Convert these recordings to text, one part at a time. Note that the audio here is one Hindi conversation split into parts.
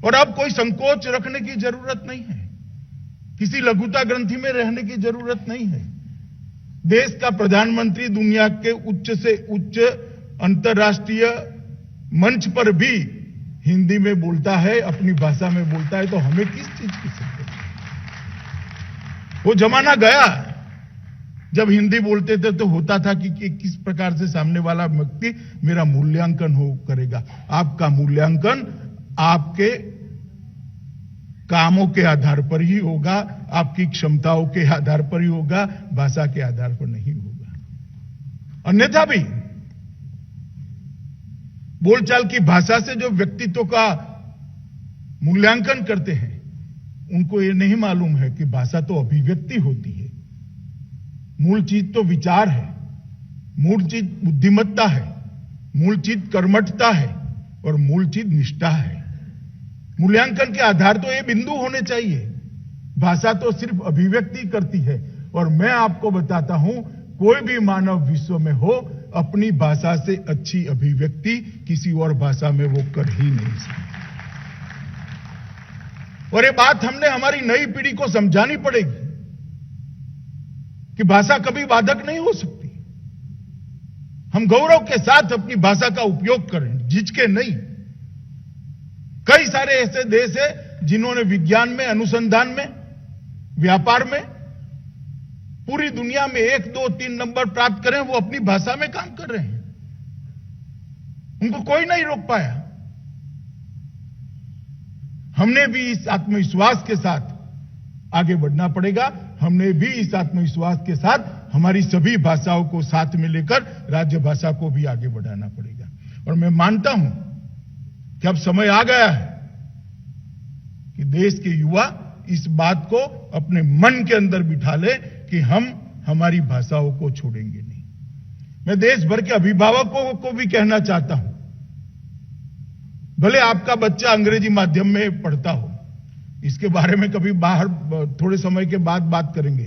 और अब कोई संकोच रखने की जरूरत नहीं है, किसी लघुता ग्रंथि में रहने की जरूरत नहीं है। देश का प्रधानमंत्री दुनिया के उच्च से उच्च अंतर्राष्ट्रीय मंच पर भी हिंदी में बोलता है, अपनी भाषा में बोलता है, तो हमें किस चीज की चिंता? वो जमाना गया जब हिंदी बोलते थे तो होता था कि किस प्रकार से सामने वाला व्यक्ति मेरा मूल्यांकन करेगा। आपका मूल्यांकन आपके कामों के आधार पर ही होगा, आपकी क्षमताओं के आधार पर ही होगा, भाषा के आधार पर नहीं होगा। अन्यथा भी बोलचाल की भाषा से जो व्यक्तित्व का मूल्यांकन करते हैं, उनको ये नहीं मालूम है कि भाषा तो अभिव्यक्ति होती है। मूल चीज तो विचार है, मूल चीज बुद्धिमत्ता है, मूल चीज कर्मठता है और मूल चीज निष्ठा है। मूल्यांकन के आधार तो ये बिंदु होने चाहिए। भाषा तो सिर्फ अभिव्यक्ति करती है। और मैं आपको बताता हूं, कोई भी मानव विश्व में हो, अपनी भाषा से अच्छी अभिव्यक्ति किसी और भाषा में वो कर ही नहीं सकता। और ये बात हमने हमारी नई पीढ़ी को समझानी पड़ेगी कि भाषा कभी बाधक नहीं हो सकती। हम गौरव के साथ अपनी भाषा का उपयोग करें, झिझके नहीं। कई सारे ऐसे देश हैं जिन्होंने विज्ञान में, अनुसंधान में, व्यापार में पूरी दुनिया में 1, 2, 3 नंबर प्राप्त करें, वो अपनी भाषा में काम कर रहे हैं। उनको कोई नहीं रोक पाया। हमने भी इस आत्मविश्वास के साथ आगे बढ़ना पड़ेगा। हमने भी इस आत्मविश्वास के साथ हमारी सभी भाषाओं को साथ में लेकर राज्य भाषा को भी आगे बढ़ाना पड़ेगा। और मैं मानता हूं कि अब समय आ गया है कि देश के युवा इस बात को अपने मन के अंदर बिठा ले कि हम हमारी भाषाओं को छोड़ेंगे नहीं। मैं देश भर के अभिभावकों को भी कहना चाहता हूं, भले आपका बच्चा अंग्रेजी माध्यम में पढ़ता हो, इसके बारे में कभी बाहर थोड़े समय के बाद बात करेंगे।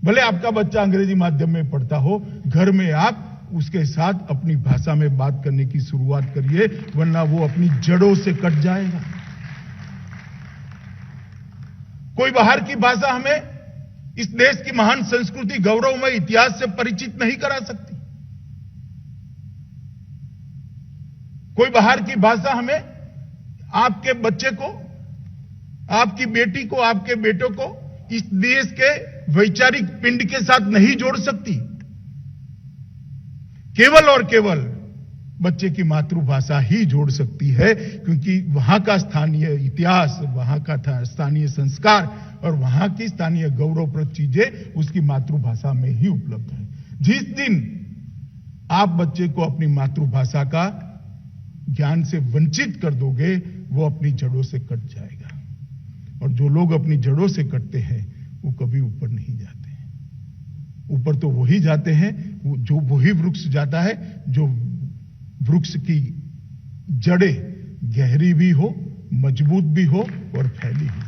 भले आपका बच्चा अंग्रेजी माध्यम में पढ़ता हो, घर में आप उसके साथ अपनी भाषा में बात करने की शुरुआत करिए, वरना वो अपनी जड़ों से कट जाएगा। कोई बाहर की भाषा हमें इस देश की महान संस्कृति, गौरवमय इतिहास से परिचित नहीं करा सकती। कोई बाहर की भाषा हमें आपके बच्चे को, आपकी बेटी को, आपके बेटों को इस देश के वैचारिक पिंड के साथ नहीं जोड़ सकती। केवल और केवल बच्चे की मातृभाषा ही जोड़ सकती है, क्योंकि वहां का स्थानीय इतिहास, वहां का स्थानीय संस्कार और वहां की स्थानीय गौरवप्रद चीजें उसकी मातृभाषा में ही उपलब्ध है। जिस दिन आप बच्चे को अपनी मातृभाषा का ज्ञान से वंचित कर दोगे, वो अपनी जड़ों से कट जाएगा। और जो लोग अपनी जड़ों से कटते हैं वो कभी ऊपर नहीं जाते हैं। ऊपर तो वही जाते हैं जो वही वृक्ष जाता है जो वृक्ष की जड़ें गहरी भी हो, मजबूत भी हो और फैली हुई।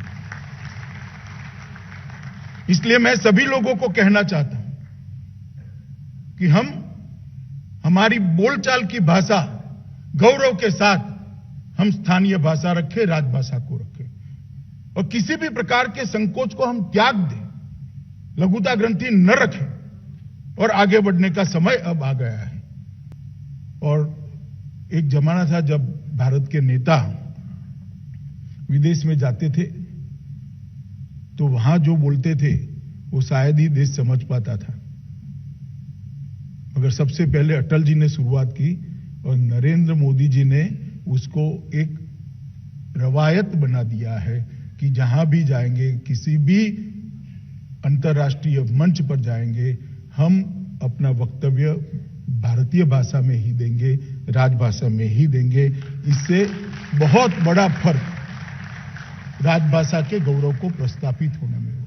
इसलिए मैं सभी लोगों को कहना चाहता हूं कि हम हमारी बोलचाल की भाषा गौरव के साथ हम स्थानीय भाषा रखें, राजभाषा को रखें और किसी भी प्रकार के संकोच को हम त्याग दें, लघुता ग्रंथि न रखें और आगे बढ़ने का समय अब आ गया है। और एक जमाना था जब भारत के नेता विदेश में जाते थे तो वहां जो बोलते थे वो शायद ही देश समझ पाता था। मगर सबसे पहले अटल जी ने शुरुआत की और नरेंद्र मोदी जी ने उसको एक रवायत बना दिया है कि जहां भी जाएंगे, किसी भी अंतर्राष्ट्रीय मंच पर जाएंगे, हम अपना वक्तव्य भारतीय भाषा में ही देंगे, राजभाषा में ही देंगे। इससे बहुत बड़ा फर्क राजभाषा के गौरव को प्रस्थापित होने में हुआ।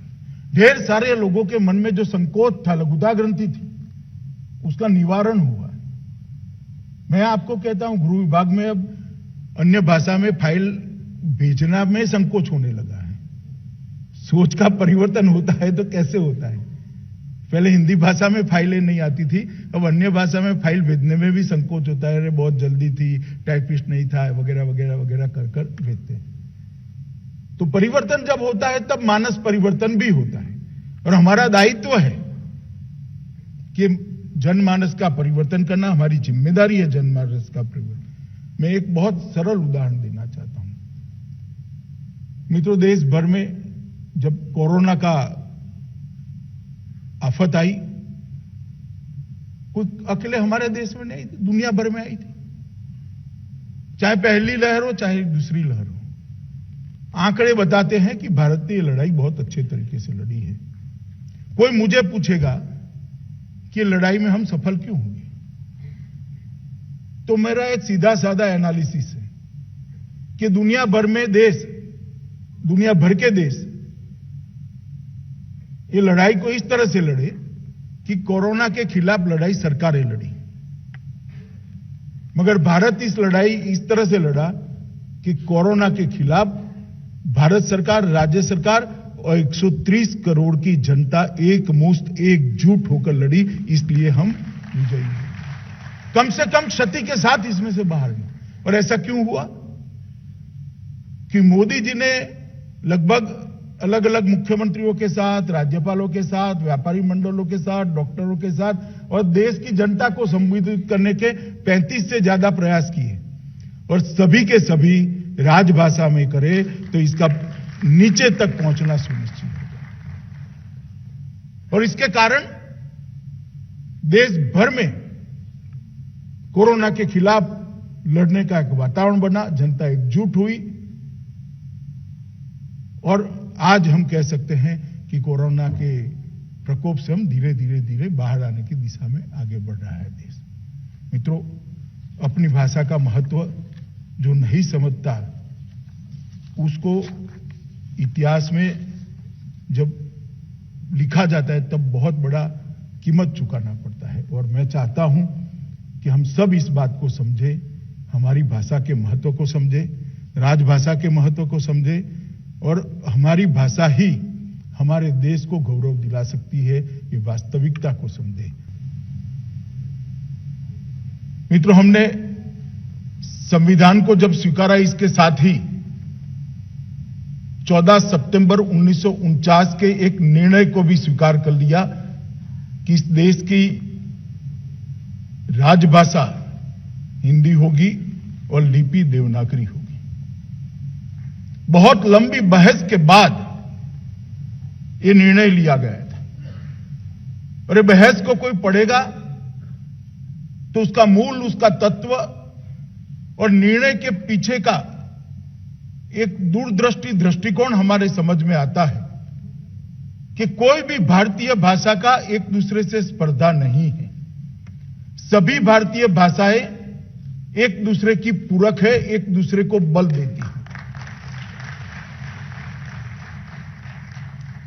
ढेर सारे लोगों के मन में जो संकोच था, लघुता ग्रंथि थी, उसका निवारण हुआ। मैं आपको कहता हूं, गृह विभाग में अब अन्य भाषा में फाइल भेजना में संकोच होने लगा है। सोच का परिवर्तन होता है तो कैसे होता है? पहले हिंदी भाषा में फाइलें नहीं आती थी, अब अन्य भाषा में फाइल भेजने में भी संकोच होता है, अरे बहुत जल्दी थी, टाइपिस्ट नहीं था, वगैरह वगैरह वगैरह कर कर भेजते हैं। तो परिवर्तन जब होता है तब मानस परिवर्तन भी होता है, और हमारा दायित्व है कि जनमानस का परिवर्तन करना हमारी जिम्मेदारी है। जनमानस का परिवर्तन, मैं एक बहुत सरल उदाहरण देना चाहता हूं। मित्रों, देश भर में जब कोरोना का आफत आई, कोई अकेले हमारे देश में नहीं थी, दुनिया भर में आई थी, चाहे पहली लहर हो चाहे दूसरी लहर हो। आंकड़े बताते हैं कि भारत ने यह लड़ाई बहुत अच्छे तरीके से लड़ी है। कोई मुझे पूछेगा कि लड़ाई में हम सफल क्यों होंगे, तो मेरा एक सीधा साधा एनालिसिस है कि दुनिया भर के देश ये लड़ाई को इस तरह से लड़े कि कोरोना के खिलाफ लड़ाई सरकारें लड़ी, मगर भारत इस लड़ाई इस तरह से लड़ा कि कोरोना के खिलाफ भारत सरकार, राज्य सरकार और 130 करोड़ की जनता एकमुश्त एकजुट होकर लड़ी, इसलिए हम विजयी हैं। कम से कम क्षति के साथ इसमें से बाहर गए। और ऐसा क्यों हुआ कि मोदी जी ने लगभग अलग अलग मुख्यमंत्रियों के साथ, राज्यपालों के साथ, व्यापारी मंडलों के साथ, डॉक्टरों के साथ और देश की जनता को संबोधित करने के 35 से ज्यादा प्रयास किए, और सभी के सभी राजभाषा में करे तो इसका नीचे तक पहुंचना सुनिश्चित होगा। और इसके कारण देश भर में कोरोना के खिलाफ लड़ने का एक वातावरण बना, जनता एकजुट हुई, और आज हम कह सकते हैं कि कोरोना के प्रकोप से हम धीरे धीरे बाहर आने की दिशा में आगे बढ़ रहा है देश। मित्रों, अपनी भाषा का महत्व जो नहीं समझता उसको इतिहास में जब लिखा जाता है तब बहुत बड़ा कीमत चुकाना पड़ता है। और मैं चाहता हूं कि हम सब इस बात को समझें, हमारी भाषा के महत्व को समझें, राजभाषा के महत्व को समझें, और हमारी भाषा ही हमारे देश को गौरव दिला सकती है, ये वास्तविकता को समझें। मित्रों, हमने संविधान को जब स्वीकारा, इसके साथ ही 14 सितंबर 1949 के एक निर्णय को भी स्वीकार कर लिया कि इस देश की राजभाषा हिंदी होगी और लिपि देवनागरी होगी। बहुत लंबी बहस के बाद यह निर्णय लिया गया था, और ये बहस को कोई पढ़ेगा तो उसका मूल, उसका तत्व और निर्णय के पीछे का एक दूरदृष्टि दृष्टिकोण हमारे समझ में आता है कि कोई भी भारतीय भाषा का एक दूसरे से स्पर्धा नहीं है। सभी भारतीय भाषाएं एक दूसरे की पूरक है, एक दूसरे को बल देती है।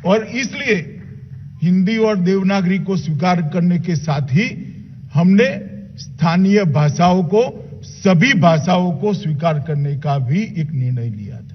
और इसलिए हिंदी और देवनागरी को स्वीकार करने के साथ ही हमने स्थानीय भाषाओं को, सभी भाषाओं को स्वीकार करने का भी एक निर्णय लिया था।